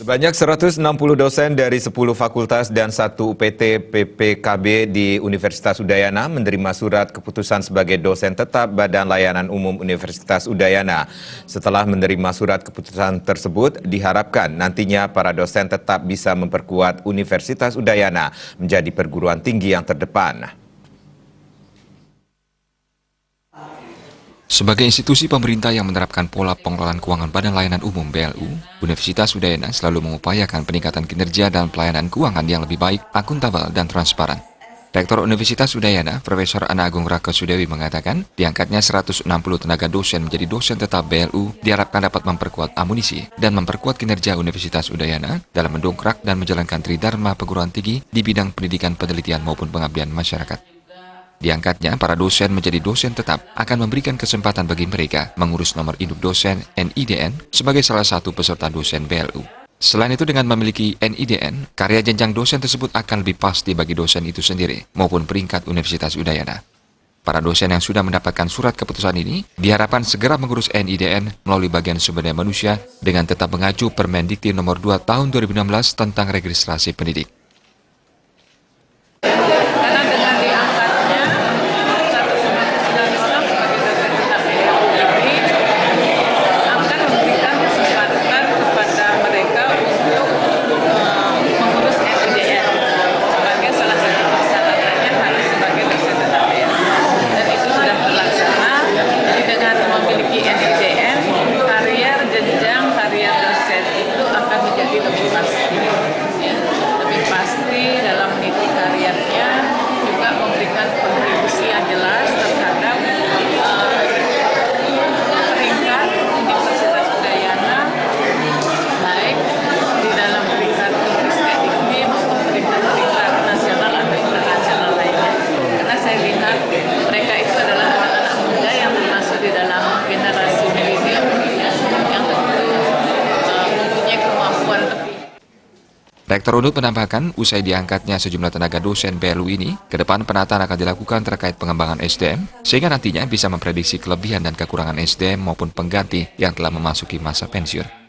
Sebanyak 160 dosen dari 10 fakultas dan 1 UPT PPKB di Universitas Udayana menerima surat keputusan sebagai dosen tetap Badan Layanan Umum Universitas Udayana. Setelah menerima surat keputusan tersebut, diharapkan nantinya para dosen tetap bisa memperkuat Universitas Udayana menjadi perguruan tinggi yang terdepan. Sebagai institusi pemerintah yang menerapkan pola pengelolaan keuangan Badan Layanan Umum BLU, Universitas Udayana selalu mengupayakan peningkatan kinerja dan pelayanan keuangan yang lebih baik, akuntabel, dan transparan. Rektor Universitas Udayana, Profesor Ana Agung Raka Sudewi mengatakan, diangkatnya 160 tenaga dosen menjadi dosen tetap BLU diharapkan dapat memperkuat amunisi dan memperkuat kinerja Universitas Udayana dalam mendongkrak dan menjalankan tridharma perguruan tinggi di bidang pendidikan, penelitian maupun pengabdian masyarakat. Diangkatnya, para dosen menjadi dosen tetap akan memberikan kesempatan bagi mereka mengurus nomor induk dosen NIDN sebagai salah satu peserta dosen BLU. Selain itu, dengan memiliki NIDN, karya jenjang dosen tersebut akan lebih pasti bagi dosen itu sendiri maupun peringkat Universitas Udayana. Para dosen yang sudah mendapatkan surat keputusan ini diharapkan segera mengurus NIDN melalui bagian sumber daya manusia dengan tetap mengacu Permendikti nomor 2 tahun 2016 tentang registrasi pendidik. Lebih pasti dalam meniti karirnya, juga memberikan kontribusi yang jelas terhadap peringkat Universitas Udayana, baik di dalam peringkat Kemenristek maupun peringkat nasional atau internasional lainnya. Karena saya lihat mereka itu adalah anak-anak muda yang termasuk di dalam generasi milenial yang tentu mempunyai kemampuan lebih. Rektor UNUD menambahkan, usai diangkatnya sejumlah tenaga dosen BLU ini, ke depan penataan akan dilakukan terkait pengembangan SDM, sehingga nantinya bisa memprediksi kelebihan dan kekurangan SDM maupun pengganti yang telah memasuki masa pensiun.